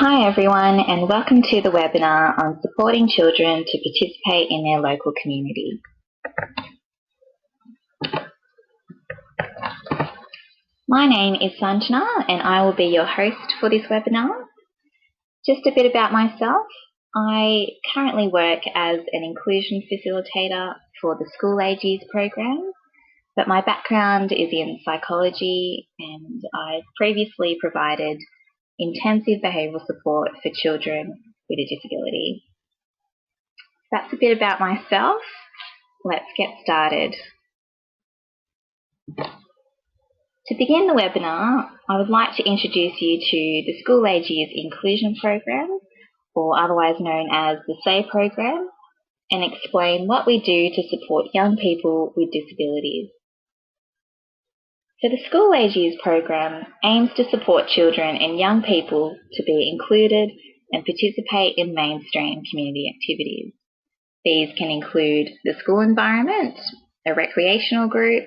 Hi everyone, and welcome to the webinar on supporting children to participate in their local community. My name is Sanjna and I will be your host for this webinar. Just a bit about myself. I currently work as an inclusion facilitator for the School Age Years program, but my background is in psychology and I've previously provided intensive behavioural support for children with a disability. That's a bit about myself. Let's get started. To begin the webinar, I would like to introduce you to the School Age Years Inclusion Program, or otherwise known as the SAY program, and explain what we do to support young people with disabilities. So the School Age Years program aims to support children and young people to be included and participate in mainstream community activities. These can include the school environment, a recreational group,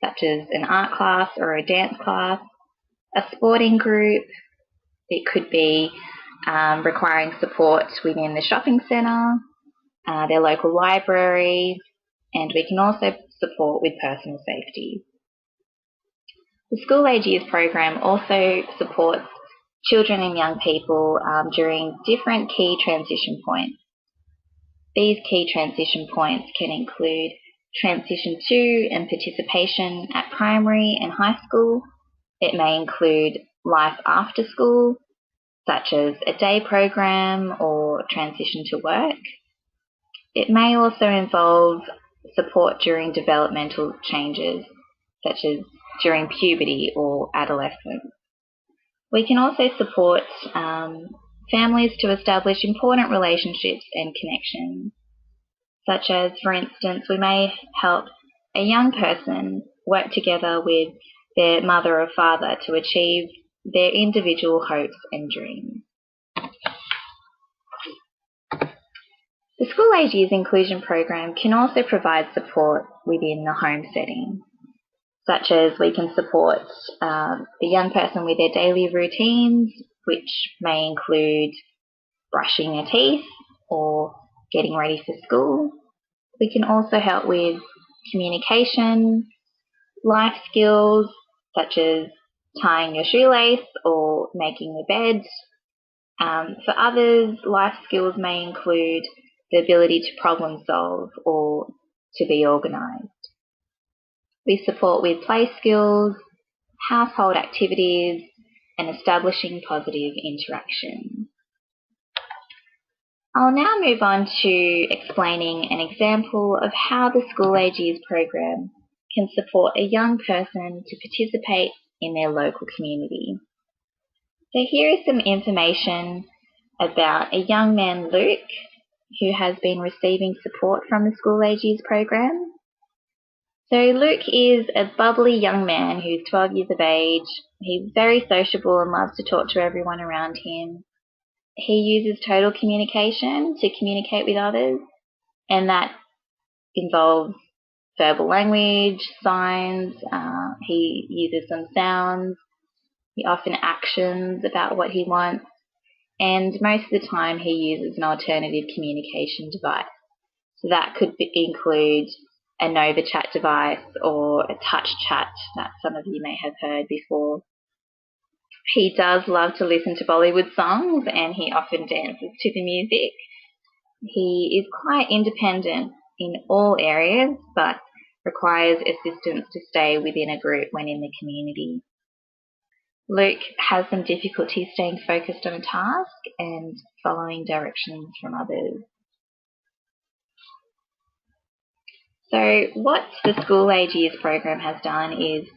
such as an art class or a dance class, a sporting group. It could be requiring support within the shopping centre, their local library, and we can also support with personal safety. The School Age Years program also supports children and young people during different key transition points. These key transition points can include transition to and participation at primary and high school. It may include life after school, such as a day program or transition to work. It may also involve support during developmental changes, such as during puberty or adolescence. We can also support families to establish important relationships and connections, such as, for instance, we may help a young person work together with their mother or father to achieve their individual hopes and dreams. The School Age Years Inclusion Program can also provide support within the home setting, such as we can support the young person with their daily routines, which may include brushing their teeth or getting ready for school. We can also help with communication, life skills, such as tying your shoelace or making the bed. For others, life skills may include the ability to problem solve or to be organised. We support with play skills, household activities, and establishing positive interaction. I'll now move on to explaining an example of how the School Age Years program can support a young person to participate in their local community. So here is some information about a young man, Luke, who has been receiving support from the School Age Years program. So Luke is a bubbly young man who's 12 years of age. He's very sociable and loves to talk to everyone around him. He uses total communication to communicate with others, and that involves verbal language, signs. He uses some sounds. He often actions about what he wants, and most of the time he uses an alternative communication device. So that could include a Nova chat device or a touch chat that some of you may have heard before. He does love to listen to Bollywood songs and he often dances to the music. He is quite independent in all areas but requires assistance to stay within a group when in the community. Luke has some difficulty staying focused on a task and following directions from others. So what the School Age Years program has done is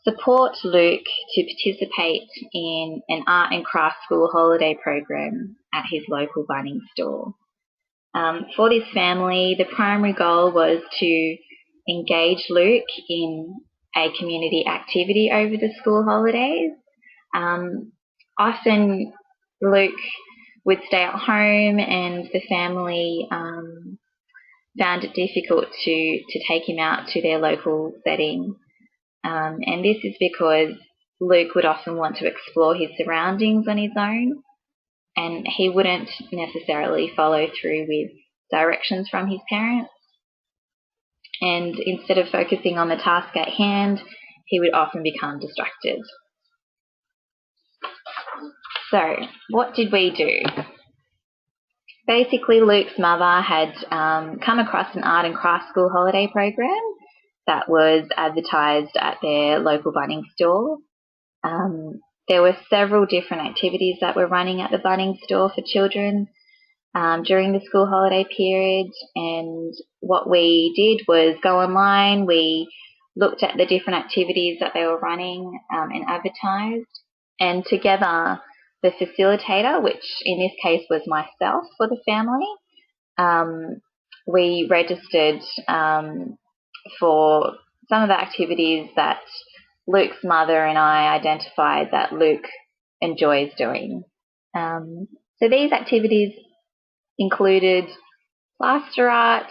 support Luke to participate in an art and craft school holiday program at his local Bunnings store. For this family, the primary goal was to engage Luke in a community activity over the school holidays. Often Luke would stay at home and the family found it difficult to take him out to their local setting. And this is because Luke would often want to explore his surroundings on his own, and he wouldn't necessarily follow through with directions from his parents. And instead of focusing on the task at hand, he would often become distracted. So, what did we do? Basically, Luke's mother had come across an art and craft school holiday program that was advertised at their local Bunnings store. There were several different activities that were running at the Bunnings store for children during the school holiday period, and what we did was go online. We looked at the different activities that they were running and advertised, and together the facilitator, which in this case was myself for the family, we registered for some of the activities that Luke's mother and I identified that Luke enjoys doing. So these activities included plaster art,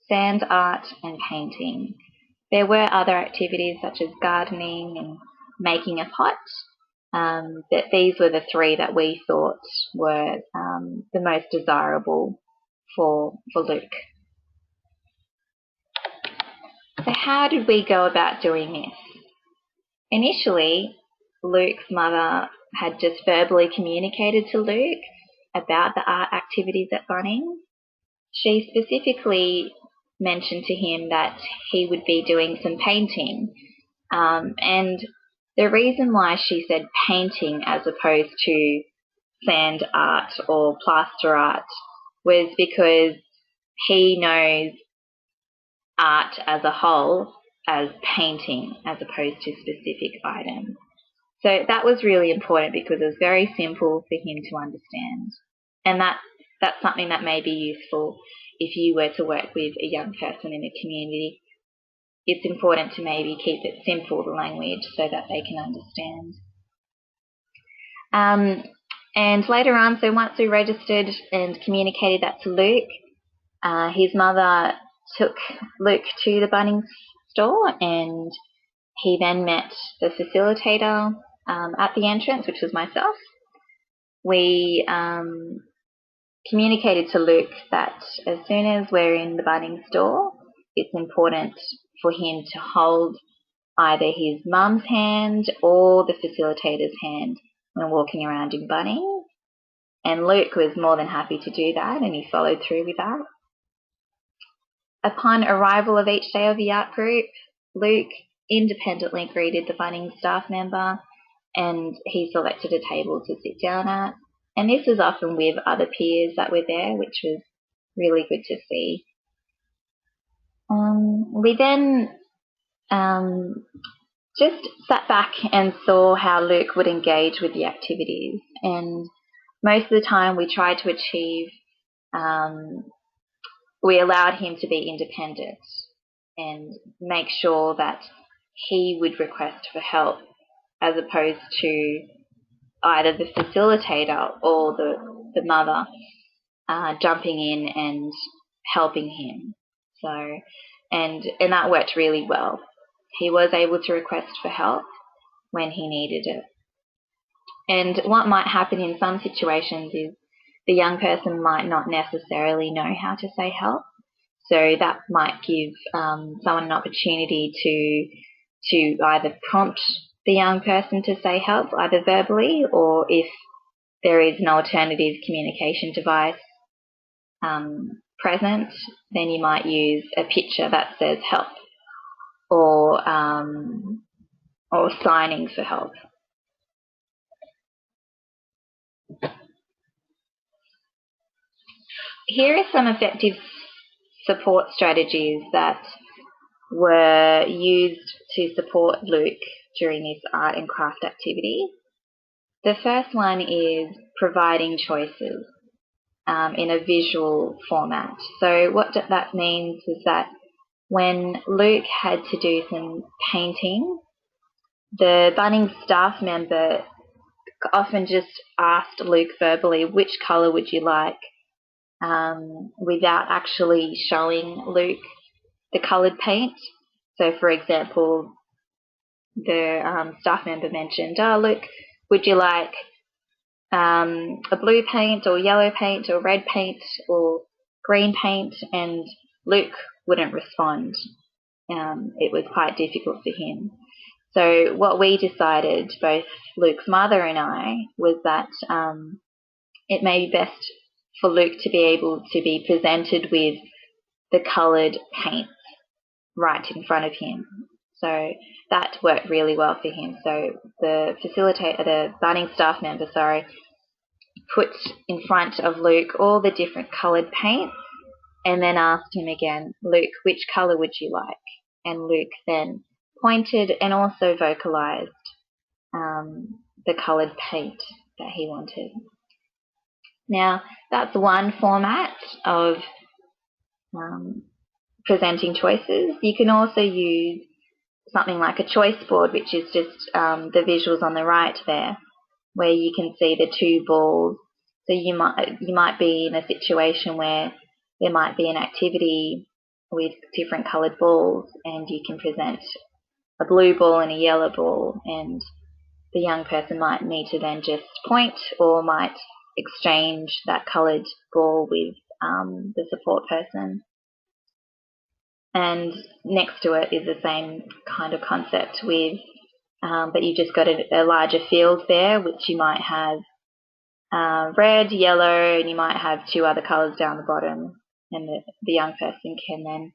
sand art, and painting. There were other activities such as gardening and making a pot, but these were the three that we thought were the most desirable for Luke. So how did we go about doing this? Initially, Luke's mother had just verbally communicated to Luke about the art activities at Bunnings. She specifically mentioned to him that he would be doing some painting, and the reason why she said painting as opposed to sand art or plaster art was because he knows art as a whole as painting as opposed to specific items. So that was really important because it was very simple for him to understand. And that's something that may be useful if you were to work with a young person in the community. It's important to maybe keep it simple, the language, so that they can understand. And later on, so once we registered and communicated that to Luke, his mother took Luke to the Bunnings store, and he then met the facilitator at the entrance, which was myself. We communicated to Luke that as soon as we're in the Bunnings store, it's important for him to hold either his mum's hand or the facilitator's hand when walking around in Bunnings. And Luke was more than happy to do that, and he followed through with that. Upon arrival of each day of the art group, Luke independently greeted the Bunnings staff member, and he selected a table to sit down at. And this was often with other peers that were there, which was really good to see. We then just sat back and saw how Luke would engage with the activities. And most of the time we tried to achieve, we allowed him to be independent and make sure that he would request for help as opposed to either the facilitator or the mother jumping in and helping him. So, and that worked really well. He was able to request for help when he needed it. And what might happen in some situations is the young person might not necessarily know how to say help. So that might give someone an opportunity to either prompt the young person to say help, either verbally, or if there is an alternative communication device present, then you might use a picture that says help, or signing for help. Here are some effective support strategies that were used to support Luke during this art and craft activity. The first one is providing choices in a visual format. So what that means is that when Luke had to do some painting, the Bunnings staff member often just asked Luke verbally, which colour would you like, without actually showing Luke the coloured paint. So for example, the staff member mentioned, oh look, would you like a blue paint or yellow paint or red paint or green paint, and Luke wouldn't respond. It was quite difficult for him. So what we decided, both Luke's mother and I, was that it may be best for Luke to be able to be presented with the coloured paints right in front of him. So that worked really well for him. So the Bunnings staff member, put in front of Luke all the different coloured paints and then asked him again, Luke, which colour would you like? And Luke then pointed and also vocalised the coloured paint that he wanted. Now, that's one format of presenting choices. You can also use something like a choice board, which is just the visuals on the right there, where you can see the two balls. So you might be in a situation where there might be an activity with different coloured balls, and you can present a blue ball and a yellow ball, and the young person might need to then just point or might exchange that coloured ball with the support person. And next to it is the same kind of concept with, but you've just got a larger field there, which you might have red, yellow, and you might have two other colours down the bottom, and the young person can then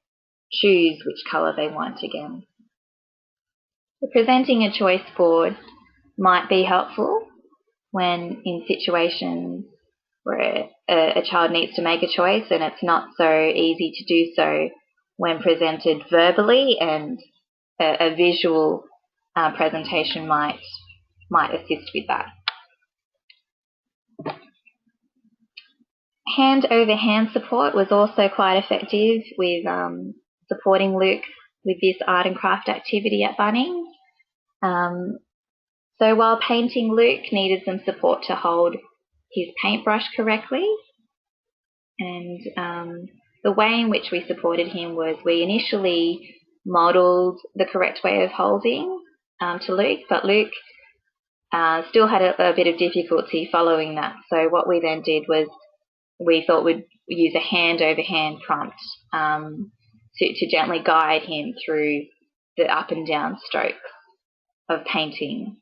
choose which colour they want again. So presenting a choice board might be helpful when in situations where a child needs to make a choice and it's not so easy to do so when presented verbally, and a visual presentation might assist with that. Hand-over-hand support was also quite effective with supporting Luke with this art and craft activity at Bunnings. So while painting, Luke needed some support to hold his paintbrush correctly, and the way in which we supported him was we initially modelled the correct way of holding to Luke, but Luke still had a bit of difficulty following that. So what we then did was we thought we'd use a hand-over-hand prompt to gently guide him through the up and down strokes of painting.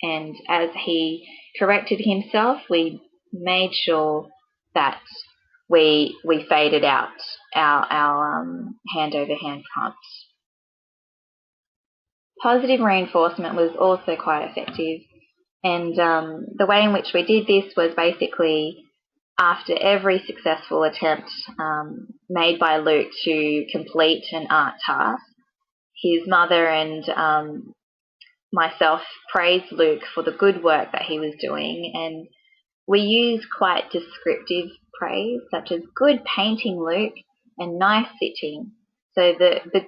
And as he corrected himself, we made sure that we faded out our hand-over-hand prompt. Positive reinforcement was also quite effective, and the way in which we did this was basically after every successful attempt made by Luke to complete an art task, his mother and myself praised Luke for the good work that he was doing, and we used quite descriptive praise, such as good painting, Luke, and nice sitting. So the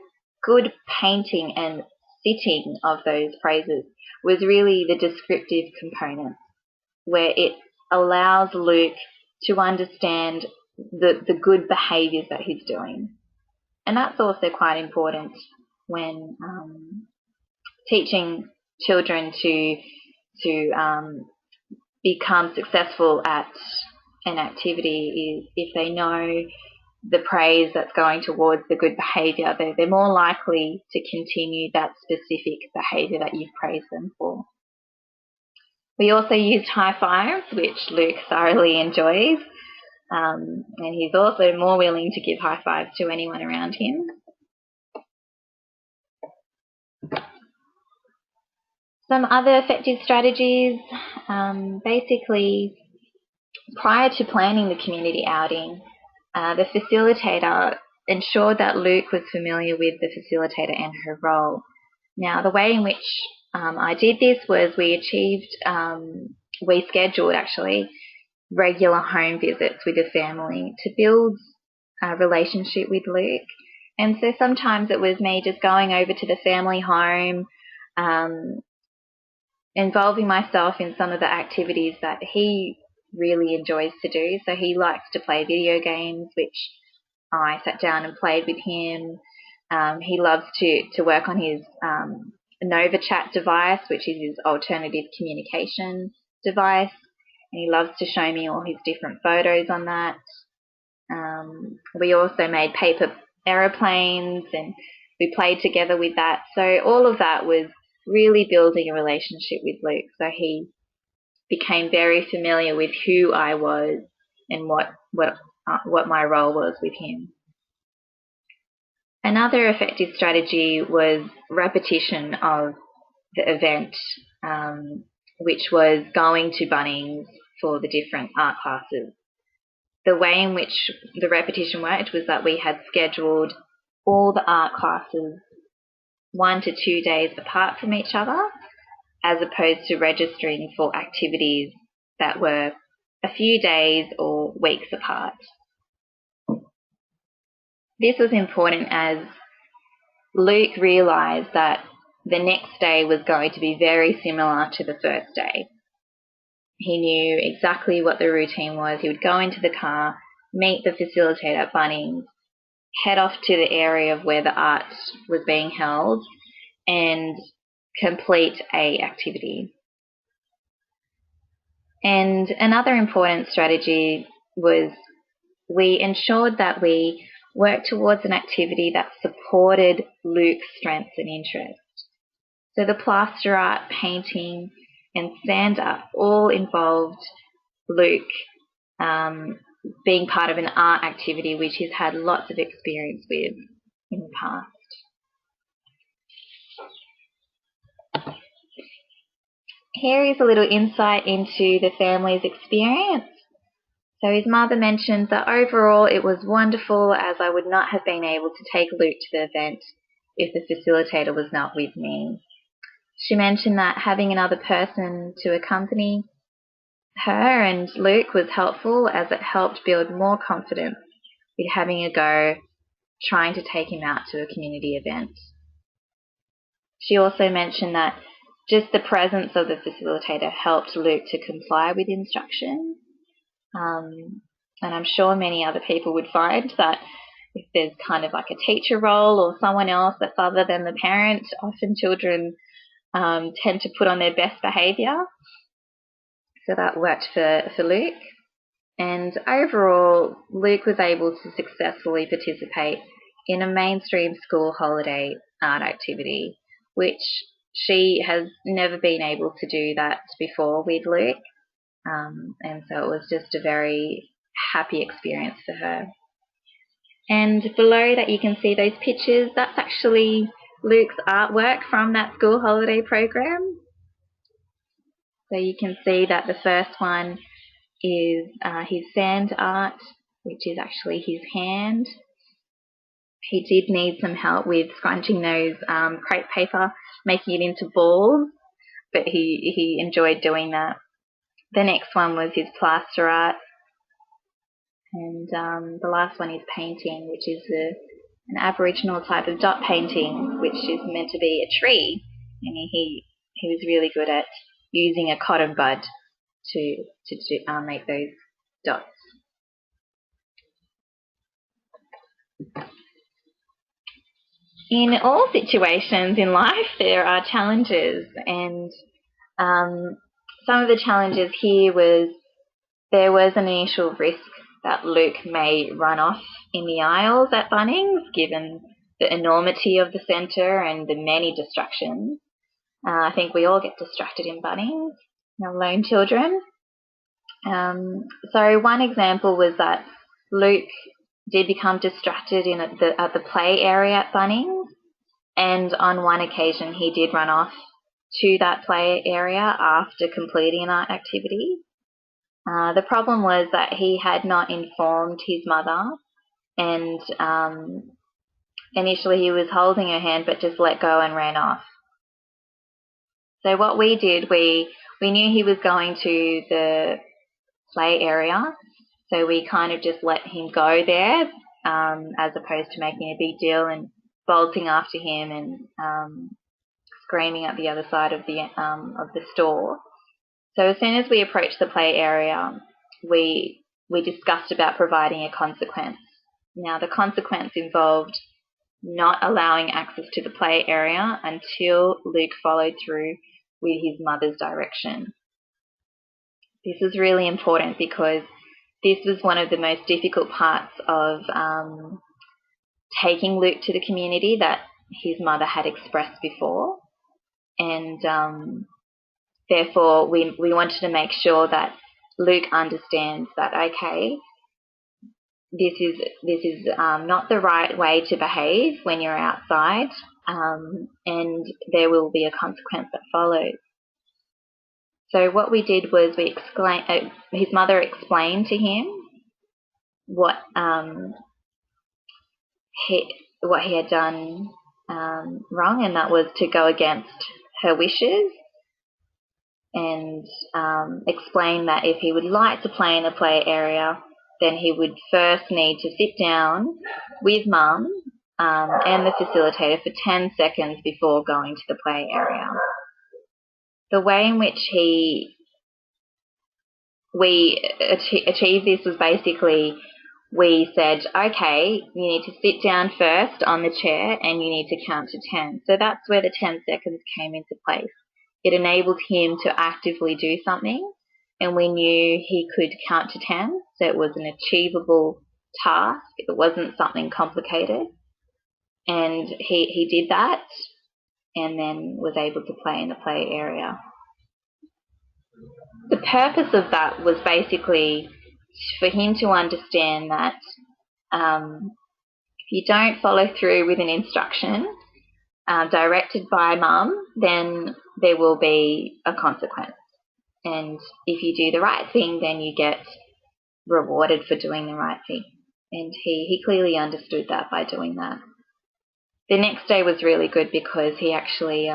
good painting and sitting of those praises was really the descriptive component, where it allows Luke to understand the good behaviours that he's doing. And that's also quite important when teaching children to become successful at an activity, is if they know the praise that's going towards the good behaviour, they're more likely to continue that specific behaviour that you've praised them for. We also used high fives, which Luke thoroughly enjoys, and he's also more willing to give high fives to anyone around him. Some other effective strategies, basically prior to planning the community outing, the facilitator ensured that Luke was familiar with the facilitator and her role. Now, the way in which I did this was we scheduled actually regular home visits with the family to build a relationship with Luke. And so sometimes it was me just going over to the family home, involving myself in some of the activities that he really enjoys to do. So he likes to play video games, which I sat down and played with him. He loves to work on his Nova Chat device, which is his alternative communication device. and he loves to show me all his different photos on that. We also made paper aeroplanes, and we played together with that. So all of that was really building a relationship with Luke. So he became very familiar with who I was and what my role was with him. Another effective strategy was repetition of the event, which was going to Bunnings for the different art classes. The way in which the repetition worked was that we had scheduled all the art classes 1 to 2 days apart from each other, as opposed to registering for activities that were a few days or weeks apart. This was important as Luke realised that the next day was going to be very similar to the first day. He knew exactly what the routine was. He would go into the car, meet the facilitator at Bunnings, head off to the area of where the art was being held, and complete a activity. And another important strategy was we ensured that we worked towards an activity that supported Luke's strengths and interests. So the plaster art, painting, and sand art all involved Luke being part of an art activity which he's had lots of experience with in the past. Here is a little insight into the family's experience. So his mother mentioned that overall it was wonderful, as I would not have been able to take Luke to the event if the facilitator was not with me. She mentioned that having another person to accompany her and Luke was helpful, as it helped build more confidence with having a go trying to take him out to a community event. She also mentioned that just the presence of the facilitator helped Luke to comply with instructions. And I'm sure many other people would find that if there's kind of like a teacher role or someone else that's other than the parent, often children tend to put on their best behaviour. So that worked for Luke. And overall, Luke was able to successfully participate in a mainstream school holiday art activity, which she has never been able to do that before with Luke. And so it was just a very happy experience for her. And below that you can see those pictures, that's actually Luke's artwork from that school holiday program. So you can see that the first one is his sand art, which is actually his hand. He did need some help with scrunching those crepe paper, making it into balls, but he enjoyed doing that. The next one was his plaster art, and the last one is painting, which is an Aboriginal type of dot painting, which is meant to be a tree, and he was really good at using a cotton bud to make those dots. In all situations in life, there are challenges, and some of the challenges here was there was an initial risk that Luke may run off in the aisles at Bunnings, given the enormity of the centre and the many distractions. I think we all get distracted in Bunnings, lone children. So one example was that Luke did become distracted at the play area at Bunnings, and on one occasion he did run off to that play area after completing an art activity. The problem was that he had not informed his mother, and initially he was holding her hand but just let go and ran off. So what we did, we knew he was going to the play area, so we kind of just let him go there, as opposed to making a big deal and bolting after him and screaming at the other side of the store. So as soon as we approached the play area, we discussed about providing a consequence. Now the consequence involved not allowing access to the play area until Luke followed through with his mother's direction. This was really important because this was one of the most difficult parts of taking Luke to the community that his mother had expressed before. And therefore, we wanted to make sure that Luke understands that, okay, this is not the right way to behave when you're outside, and there will be a consequence that follows. So what we did was his mother explained to him what he had done wrong, and that was to go against her wishes, and explain that if he would like to play in the play area, then he would first need to sit down with Mum and the facilitator for 10 seconds before going to the play area. The way in which we achieved this was basically, we said, okay, you need to sit down first on the chair and you need to count to 10. So that's where the 10 seconds came into place. It enabled him to actively do something, and we knew he could count to 10, so it was an achievable task. It wasn't something complicated. And he did that and then was able to play in the play area. The purpose of that was basically for him to understand that if you don't follow through with an instruction directed by Mum, then there will be a consequence. And if you do the right thing, then you get rewarded for doing the right thing. And he clearly understood that by doing that. The next day was really good because he actually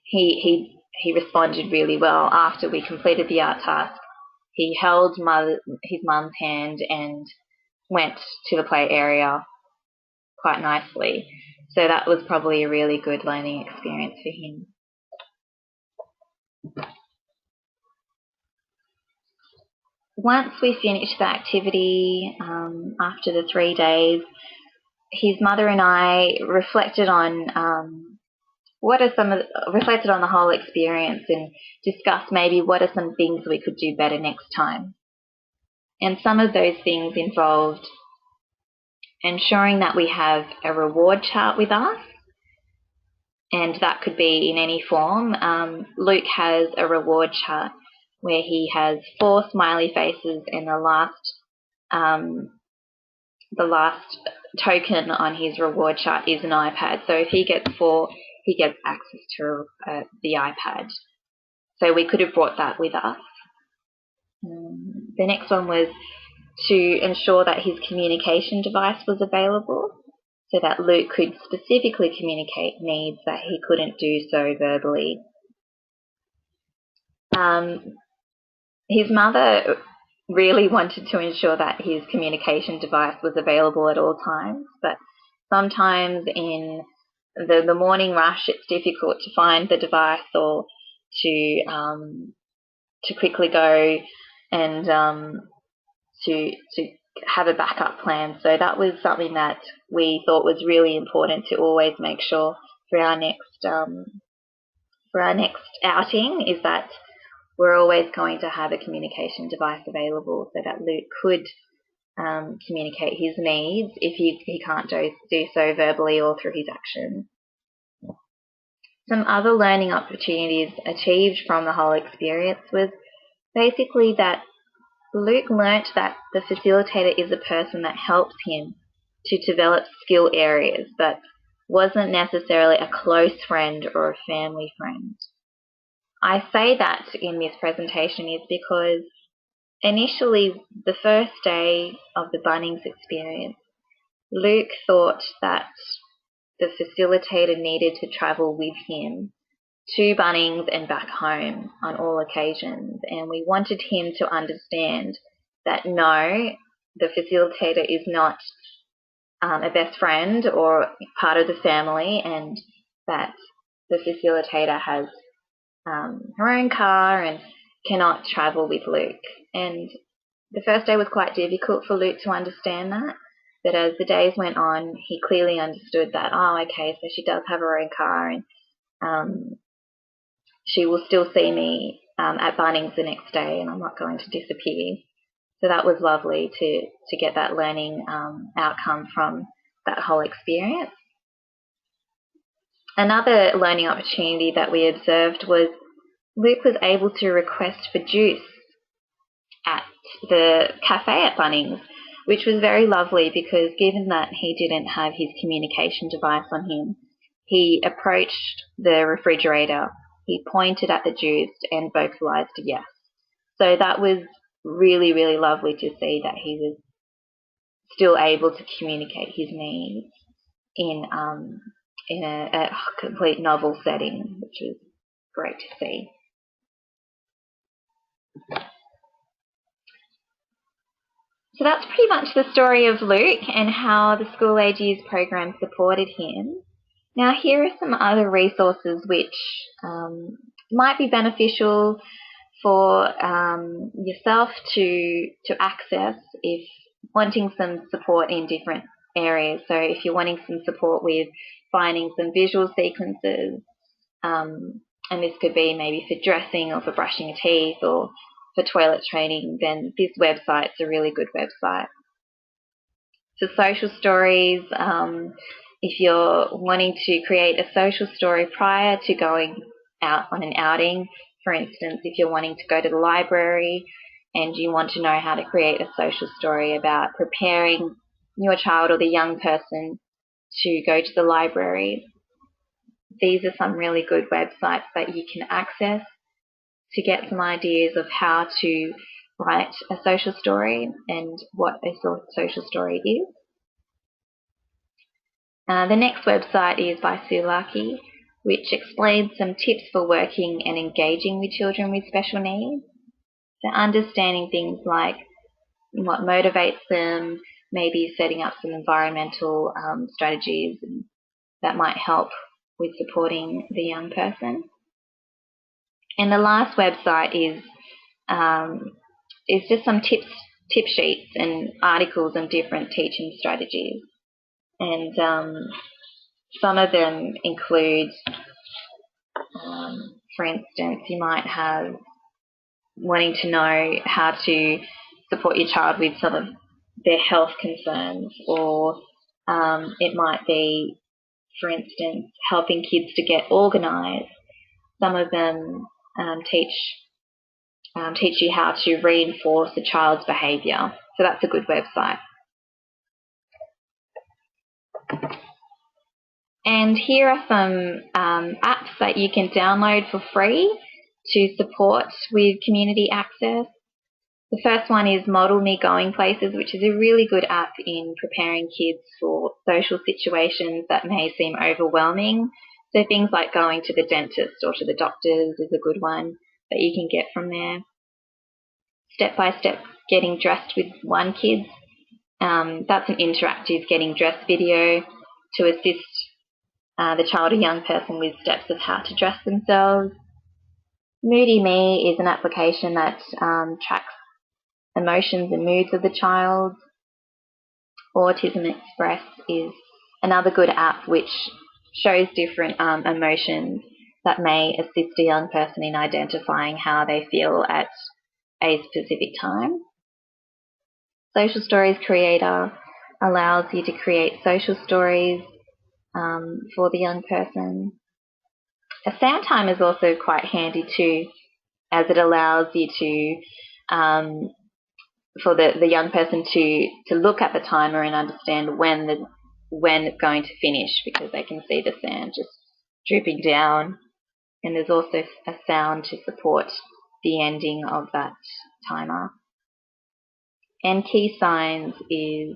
he responded really well after we completed the art task. He held his mum's hand and went to the play area quite nicely. So that was probably a really good learning experience for him. Once we finished the activity, after the 3 days, his mother and I reflected on reflected on the whole experience and discussed maybe what are some things we could do better next time. And some of those things involved ensuring that we have a reward chart with us, and that could be in any form. Luke has a reward chart where he has 4 smiley faces, and the last token on his reward chart is an iPad. So if he gets 4, he gets access to the iPad. So we could have brought that with us. The next one was to ensure that his communication device was available so that Luke could specifically communicate needs that he couldn't do so verbally. His mother really wanted to ensure that his communication device was available at all times, but sometimes in the morning rush it's difficult to find the device or to quickly go and to have a backup plan. So that was something that we thought was really important to always make sure for our next outing, is that we're always going to have a communication device available so that Luke could communicate his needs if he can't do so verbally or through his actions. Some other learning opportunities achieved from the whole experience was basically that Luke learnt that the facilitator is a person that helps him to develop skill areas, but wasn't necessarily a close friend or a family friend. I say that in this presentation is because initially, the first day of the Bunnings experience, Luke thought that the facilitator needed to travel with him to Bunnings and back home on all occasions, and we wanted him to understand that no, the facilitator is not a best friend or part of the family, and that the facilitator has her own car and cannot travel with Luke. And the first day was quite difficult for Luke to understand that, but as the days went on, he clearly understood that, oh, okay, so she does have her own car, and she will still see me at Bunnings the next day, and I'm not going to disappear. So that was lovely to get that learning outcome from that whole experience. Another learning opportunity that we observed was Luke was able to request for juice at the cafe at Bunnings, which was very lovely because given that he didn't have his communication device on him, he approached the refrigerator, he pointed at the juice and vocalized yes. So that was really, really lovely to see that he was still able to communicate his needs in a complete novel setting, which was great to see. So that's pretty much the story of Luke and how the School Age Years program supported him. Now here are some other resources which might be beneficial for yourself to access if wanting some support in different areas. So if you're wanting some support with finding some visual sequences, and this could be maybe for dressing or for brushing your teeth or for toilet training, then this website's a really good website. For social stories, if you're wanting to create a social story prior to going out on an outing, for instance, if you're wanting to go to the library and you want to know how to create a social story about preparing your child or the young person to go to the library, these are some really good websites that you can access to get some ideas of how to write a social story and what a social story is. The next website is by Sulaki, which explains some tips for working and engaging with children with special needs. So understanding things like what motivates them, maybe setting up some environmental strategies that might help with supporting the young person. And the last website is just some tip sheets and articles on different teaching strategies. And some of them include, for instance, you might have wanting to know how to support your child with some of their health concerns, or it might be, for instance, helping kids to get organised. Some of them teach you how to reinforce a child's behaviour. So that's a good website. And here are some apps that you can download for free to support with community access. The first one is Model Me Going Places, which is a really good app in preparing kids for social situations that may seem overwhelming. So things like going to the dentist or to the doctors is a good one that you can get from there. Step-by-step getting dressed with one kid. That's an interactive getting dressed video to assist the child or young person with steps of how to dress themselves. Moody Me is an application that tracks emotions and moods of the child. Autism Express is another good app which shows different emotions that may assist a young person in identifying how they feel at a specific time. Social Stories Creator allows you to create social stories for the young person. A sound time is also quite handy too, as it allows you to for the young person to look at the timer and understand when it's going to finish, because they can see the sand just dripping down, and there's also a sound to support the ending of that timer. And Key Signs is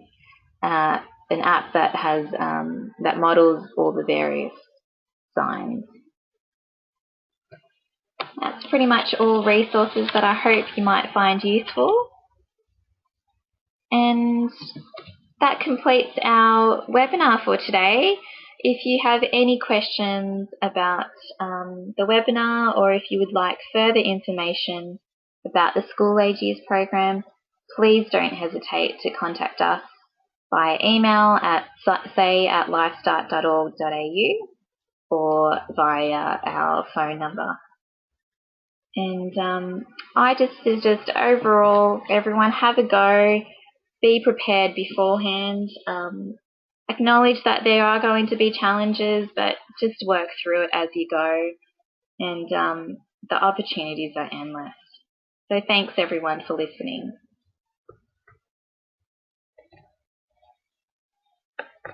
an app that has that models all the various signs. That's pretty much all resources that I hope you might find useful. And that completes our webinar for today. If you have any questions about the webinar, or if you would like further information about the School Age Years program, please don't hesitate to contact us via email at say@lifestart.org.au or via our phone number. And I just suggest overall, everyone have a go, be prepared beforehand, acknowledge that there are going to be challenges, but just work through it as you go. And the opportunities are endless. So thanks everyone for listening.